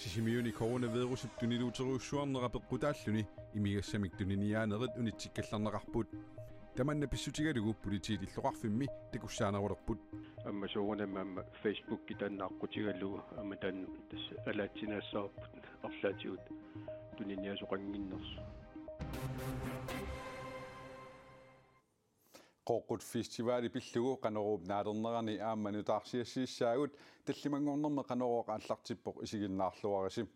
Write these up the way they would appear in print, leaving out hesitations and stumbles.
Sisimiuni coronavirus tuniluuteruussuarnerapeqqutaalluni imigassamik tuniniaanerit unitsikkallarneqarput tamanna pissutigalugu politiit illoqarfimmi takussaanarulerput amma suunamma amma Facebook kitannaaqqutigalluu amma tan tas alaatsinaassaarput arlaatigut tuniniasoqanginnersu qoqqut festivali pillugu qaneruup naalernerani aammanu taarsiassiissaagut tallimangornerme qaneruoq allartippoq isiginnaarluarasim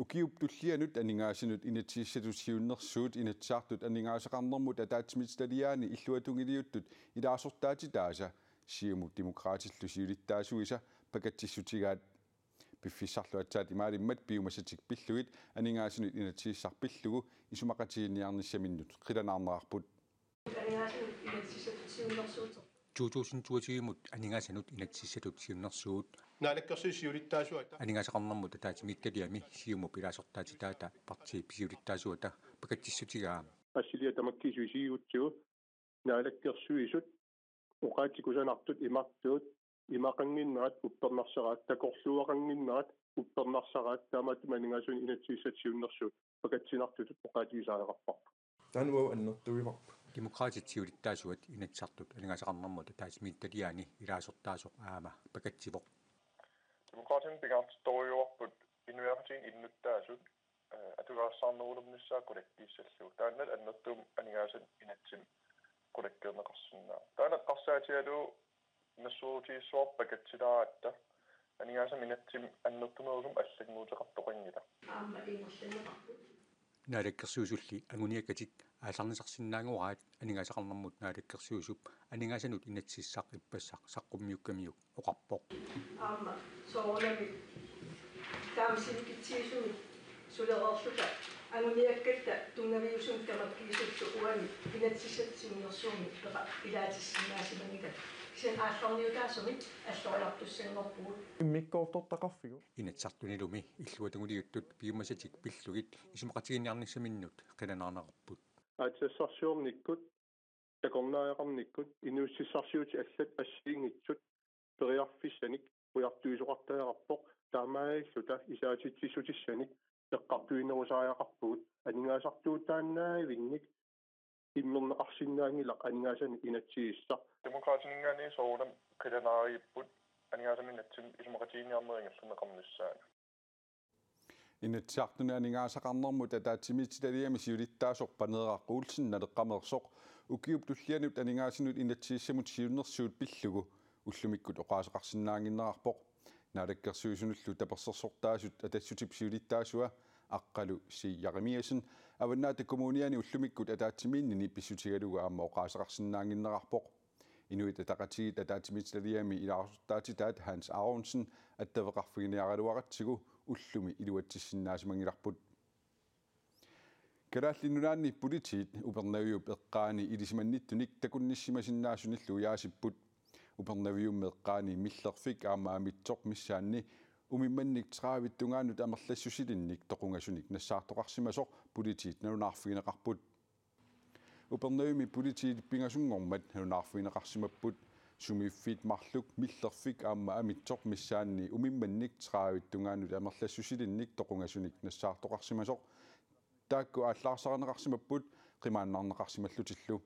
ukiup tullianut aningaassinut inatsiissatussiunnersuut inatsaartut aningaasaqarnermut ataatsmitstaliaani illuatungiliuttut ilaasortaatitaasa siumu demokraatillusiulittaasuisa pakatsissutigaat piffissarlu atsaat imaalimmat piumassatik pillugit aningaassinut inatsiissarpillugu isumaqatiinniarnissaminnut qilanaarnerarput Tuutuusintuatiimut aningasanut inatsissatutiunnersuut naalakkersiulittaasuata aningasaqarnermut ataatimiittaliami siumu pilaasortaatitaata partii pisiulittaasuata pakatsissutigaa assilia tamakkisuisiigutsugu naalakkersuisut uqaatikusanartut imartuut imaqanginnerat uppernarsaraat takorluaqanginnerat uppernarsaraat taamaattum aningasun inatsissatiunnersuut pakatsinartutut uqaatigisaaleqarparpu tanua annertuivarp demokraatitiulittaasuat inatsartut aningasaqarnermut ataatimiittaliaani ilaasortaasoq aama pakatsivoq demokraatin pigaartoriuarput inuiartiin innuttaasut atugaassаарnerulumnissaa kolektiissallu taannat annertum aningaasan inatsim kolekkeerneqarsinnaa taanat qarsaatialu nassuutiissuar pakatsilaaratta aningaasam inatsim annertumeersum allagmuuteqartoqangila naalakkersuusulli anguniakatik аалларнисарсинаангураат анингасақарнэрмут наалаккерсуусуп анингаасанут инатсиссақ иппассақ саққуммиуккамиук оқарпоқ аама соорнами таамсиликитсиисуми сулереерлута ангуниаккатта туннавиусун камаккисутту уани инатсиссатсиуннерсууми пеқа илаатиссинаасиманигат сен ааллорниутаасуми аллориартуссангорпугут иммиккоортортақарфигу инатсартунилуми иллуатангулиуттут пиумасатик пиллугит исумақатигинниарниссаминнут қиланаарнеқарпут атсассарсуорниккут такорнааеқарниккут инуussissarsiuti аллат ассиингитсут периарфиссаник уяртуисоқартаеқарпоқ таамааиллута исаатитсиссутиссаник эққартуинерусааяқарпугут анингаасартуутааннаавинник иммернеқарсинаангилақ анингаасани инатсиисса demokraatiningani soornam qilanaariipput aningaasaminnatsim isumaqatiinniarneriнгерлунеқарнissaana inatsartuna aningaasaqarnermut ataatimiittaliami siulittaasorpaneeraqquulsinnaaleqqamersoq ukiup tullianut aningaassinut inatsiissamut siunnersuut pillugu ullumikkut oqaaseqarsinnaanginnerarpoq naalakkersuisunullu tapersersortaasut atassutip siulittaasua aqqalu siiyaqimiasin avannaata kommuniani ullumikkut ataatimiinnini pissutigalugu aamma oqaaseqarsinnaanginnerarpoq inuit ataqatigit ataatimiittaliami ilaasortaatitaat Hans Aronsen attaveqarfiginiaraluaqatsigu ullumi iluatissinnaasimangilarput kalaallinnunaanni politiit upernaviup eqqaani ilisimannittunik takunnissimasinnaasunnillu yaasipput upernaviumme eqqaani millerfik aamma amitsoq missaanni umimmannik traavittungaanut amerlassusilinnik toqungasunik nassaartoqarsimasoq politiit nalunaarfigineqarput upernaviumi politiit pingasungormat nalunaarfigineqarsimapput sumiiffit marluk millerfik aamma amitsoq missaanni umimmannik traavittungaanut amerlassusilinnik toqungasunik nassaartoqarsimasoq taakku aallarsaarneqarsimapput qimaannarneqarsimallutillu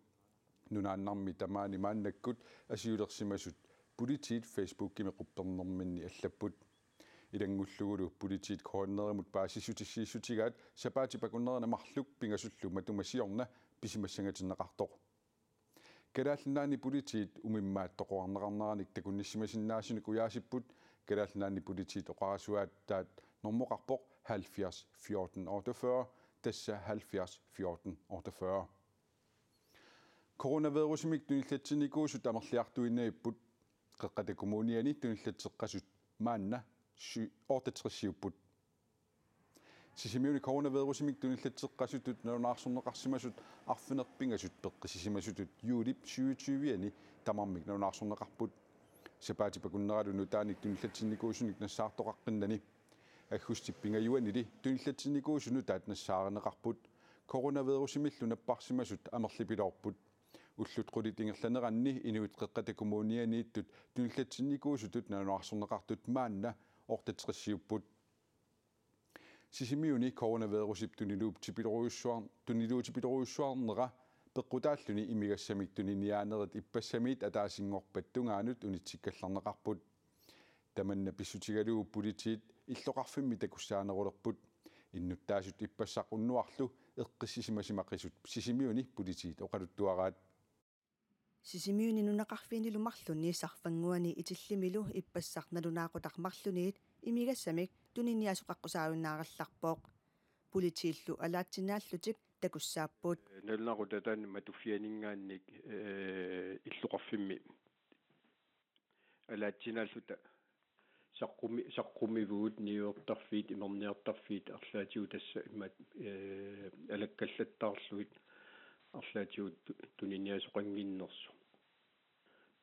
nunaannarmi tamaani maannakkut asiulersimasut politiit Facebook-kimi quppernerminni allapput ilangullugulu politiit koornerimut paasissutissiissutigaat sapaati pakunnerina marluk pingasullu matumasiorna pisimassangatinneqartoq kalaallinnaani politiit umimmaat toqoarneqarneranik takunnissimasinnaasunik uyaasipput kalaallinnaani politiit oqarasuaattaat normoqarpoq 70 14 48 tassa 70 14 48 coronavirusmik tunillatsinikuusut amerliartuinnaiput qeqqatakommuniani tunillatseqqasut maanna 48 sisimiuni coronavirusmik tunillatseqqasutut nalunaarsorneqarsimasut arfinerpingasut peqqisimasutut juulip 27ani tamarmik nalunaarsorneqarput sapaati pakunneralu nutaanik tunillatsinikuusunik nassaartoqaqqinnani аггустиппингаюанили туниллатсинникуусуну таатнассаарнеқарпут coronavirusимиллу наппарсимасут амерлипилоорпут уллут qulitiingerlaneranni inuit qeqqatakommunianiittut tunillatsinikuusutut nanuarsorneqartut maanna ortatrissiupput sisimiuni coronavirusip tuniluutipidoruyussuarnera peqqutaalluni imigassamik tuniniaanerit ippassamiit ataasingorpat tungaanut unitsikkallarneqarput tamanna pissutigalugu politiit illoqarfimmi takussaanerulerput innuttaasut ippassaqunnuarlu eqqissisimasimaqisut sisimiuni politiit oqaluttuaraat sisimiuni nunaqarfiinilu marluni sarfanguani itillimilu ippassarnalunaaqutaqmarluniit imigassamik tuniniasuqaqqusaarunnаарallarpooq politiillu alaatsinaallutik takussaappuut nalnaqutataanni matuffianingaannik illuqarfimmi alaatsinaalluta saqqummivuut niuertarfiit imerniartarfiit arlaatigu tassa immat alakkallattaarluit arlaatigu tuniniasuqanginnersu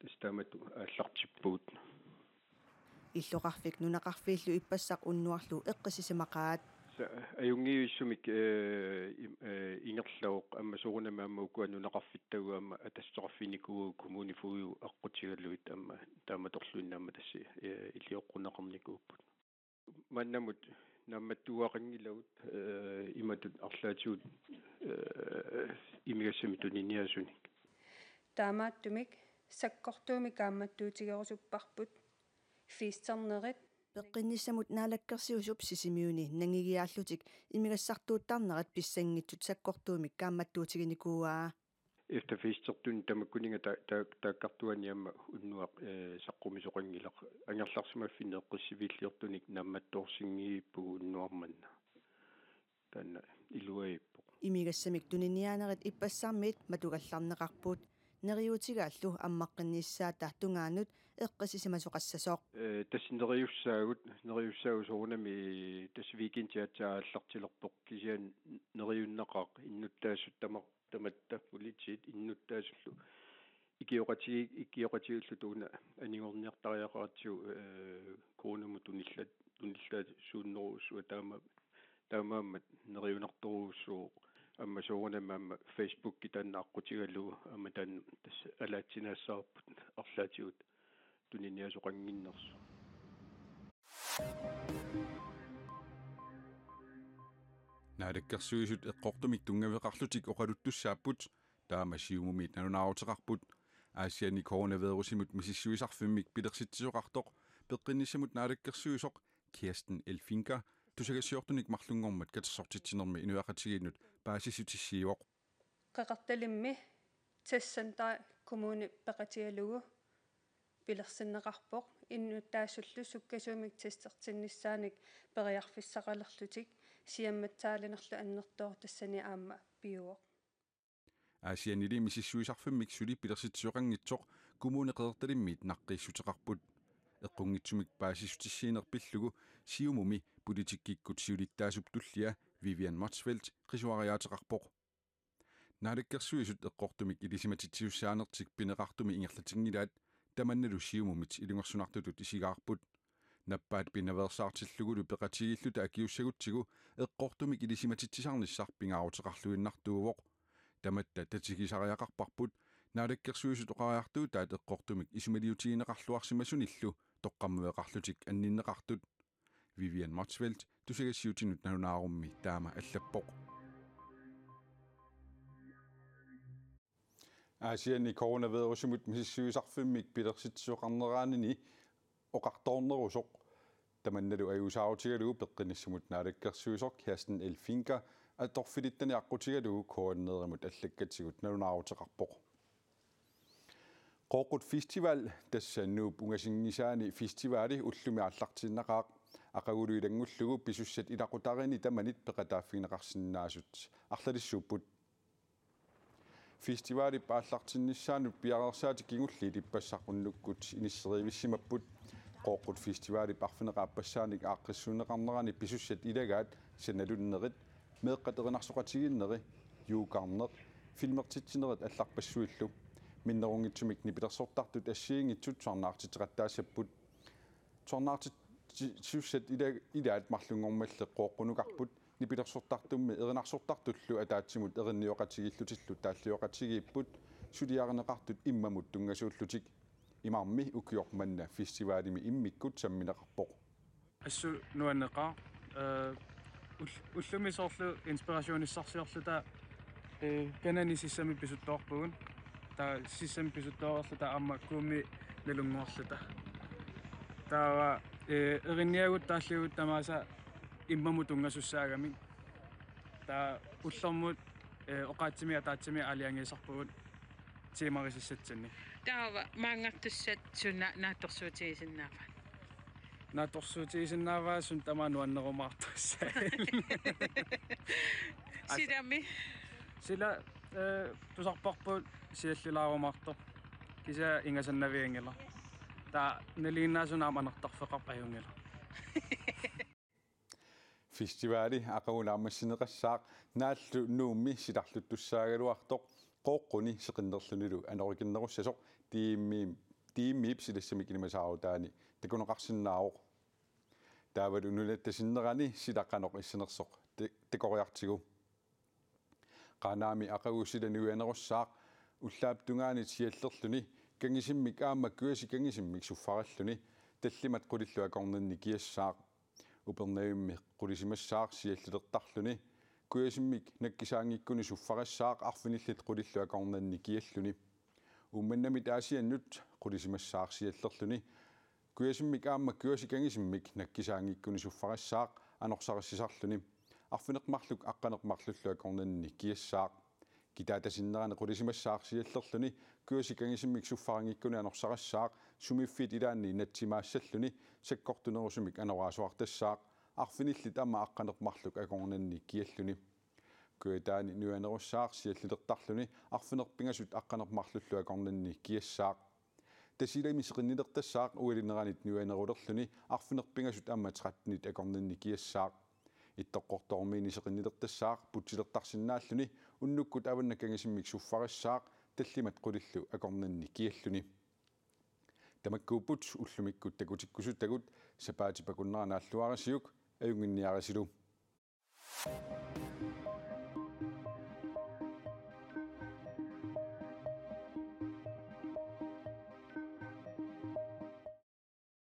tastaamat aallartippuut illoqarfik nunaqarfiillu ippassaq unnuarlu eqqisisimaqaat ajungiuissumik ingerlauq аммасугунамааммауку нунақарфиттагуама атассоқарфиникуу коммунифуйу аққутигаллуит амма тааматорлуиннаама тасси илиоққунақарникууппут маннамут намматтуақангилаут иматут арлаатигут имигассами туниниасуник таамааттумик саккортуумик аамматтуутигерусуппарпут фиистернерит пеққинниссамут наалаккерсиусуп сисимиуни нангигиааллутик имигассартууттарнерат писсангитсут саккортуумик каамматтуутигиникууаа эфтафистертун тамаккунинга тааккартуаниамма уннуақ саққумисоқангилақ ангерларсимаффинне эққиссивиллиортуник намматторсингииппугу уннуарманна таанна илуаиппо имигассамик туниниаанерит иппассармиит матугалларнеқарпут нериутигааллу аммаққинниссаата тунгаанут эққисисимасоқассасоқ тассинериуссаагут тасвикинтиатсааллартилерпоқ кисиан нериуннеқақ иннуттаассут таматта политит иннуттаассуллу икиоқатигиллу тууна анигорниартариақаратсу коонаму туниллаат сууннеруссуа таамааммат нериунарторуссуу аммасуунамаама Facebook китаннааққутигаллугу аматан тас алаатсинаассаарпут арлаатигут туниниасоқангиннерсу наадаккерсуисут эққортумик тунгавеқарлутик оқалуттуссааппут таамасиумумит нанунаарутеқарпут аасиани коронавирусимут мисиссуисарфиммик пилерситсиоқартоқ пеққинниссамут наадаккерсуисоқ Kirsten Elfinka тусагасиортуник марлунгормат катерсортитсинерми инуақатигииннут паасисутиссиивоқ қақарталимми тассантаа коммуни пеқатигалугу пилерсиннеқарпоқ иннуттаассуллу суккасуумик тассертиннссааник периарфиссақалерлутик сиамматсаалинерлу аннертоо тассани аама пиуоқ аасианили мисиссуисарфиммик сули пилерситсиоқангитсоқ коммуни қедерталиммит наққиссутеқарпут эққунгитсумик паасисутиссиинерпиллугу сиумуми политиккиккут сиулиттаасуп туллиа Vivian Motzfeldt qisuariateqarpoq naalakkersuisut eqqortumik ilisиматитсиуссаанертик пинеқартуми ингерлатингилаат таманналу сиумумит илунгерсунартутут исигаарпут наппаат пинаверсаартиллугулу пеқатигиллута акиуссагутсигу эққортумик илисиматитсисарниссар пингаарутеқарлуиннартуувоқ таматта татигисариақарпарпут naalakkersuisut oqariartuutaat eqqortumik isumaliutigineqarluarsimasуниллу тоққаммуеқарлутик анниннеқартут Vivian Motzfeldt тусагассиутинут налунаарумми таама аллаппоқ аасиани коронавирусимут мисиссуисарфиммик пилерситсуоқарнераанини оқарторнерусоқ таманналу аюусаавутигалугу пеққиниссамут наалаккерсуисоқ Kirsten Elfinka аторфилиттани аққутигалугу координееримут аллаккатсигут налунаарутеқарпоқ Qoqut festival tassannuup ungasingnisaani festivali ullumi арлартиннақаақ ақагулуилангуллугу писуссат илақутарини таманит пеқатааффигинеқарсинаасут арлалиссууппут фестивали пааллартиннissaanут пиарерсаати кигулли иппассақуннуккут иниссеривиссимаппут Qoqut festival парфинеқааппассааник ааққиссунеқарнерани писуссат илагаат саналуннерит меэққатеринарсоқатигиннери юукаарнеқ филмертитсинерит алларпассуиллу миннерунгитсумик нипилерсортартут ассиингитсут сорнаартитеқаттаассаппут сорнаартит сиуссат илаат марлунгормалле қооққунукарпут нипилерсортартумми эринарсортартуллу атаатсимут эринниоқатигиллутиллу тааллиоқатигииппут сулиарнеқартут иммамут тунгасууллутик имарми уллумисоорлу инспирациониссарсиорлута канани сиссами писутторпугун таа сиссами писутторерлута аама кууми налунгуорлута таава эринниагут тааллигут тамааса иммаму тунгасуссаагами таа уллормут оқаатсими атаатсими алиангиисарпугут тимарисиссатсинни таава маангартуссат суна нааторсуутигисиннаафа нааторсуутигисиннааваасун тамаануаннерумаартуссаа сидами сила тусарпарпут сиаллилаарумаарто киса ингасаннавиангила таа налииннаасунаам анертарфеқарп аюнгила фестивали ақагунаамассинеқассаақ нааллу нуумми силарлуттуссаагалуартоқ қооққуни сеқиннерлунилу анорикиннеруссасоқ тииммиип силассами килимасаарутаани такунеқарсиннаавоқ таавалу нулаттасиннерани силаққаноқ иссинерсоқ текориартигу qanaami aqagussilanuianerussaq ullaaptungaani siallерluni kangisimik aamma kuasi kangisimik suffaralluni tallimat qulillu akornerni kiassaaq upernaimmi qulisimassaaq siallilertarluni kuasimmik nakkisaangikkuni suffarassaaq arfinillit qulillu akornerni kialluni ummannami taasiannut qulisimassaaq siallerluni kuasimmik aamma kuasi kangisimik nakkisaangikkuni suffarassaaq anorsarassisarluni арфинеқмарлук аққанеқмарлуллу акорнанни киассаақ китаатасиннерани қулисимассаақ сиаллерлуни куасикангисиммик суффарангиккуни анорсарассаақ сумиффит илаанни инатсимаассаллуни саккортунерусумик анораасуартассаақ арфиниллит ама аққанеқмарлук акорнанни киаллуни куатаани нуанеруссаақ сиаллилертарлуни арфинерпингасут аққанеқмарлуллу акорнанни киассаақ тасилами сеқиннилертассаақ уалинеранит нуанерулерлуни арфинерпингасут ама траттнит акорнанни киассаақ иттоққортормиини сеқиннилертассаақ путсилертарсинааллуни уннуккут аваннаккангисиммик суффарассаақ таллимат қулиллу акорнанни киаллуни тамаккууппут уллумиккут такутиккусуттагут сапаатипакуннеранааллуарасиук аюнгинниарасилу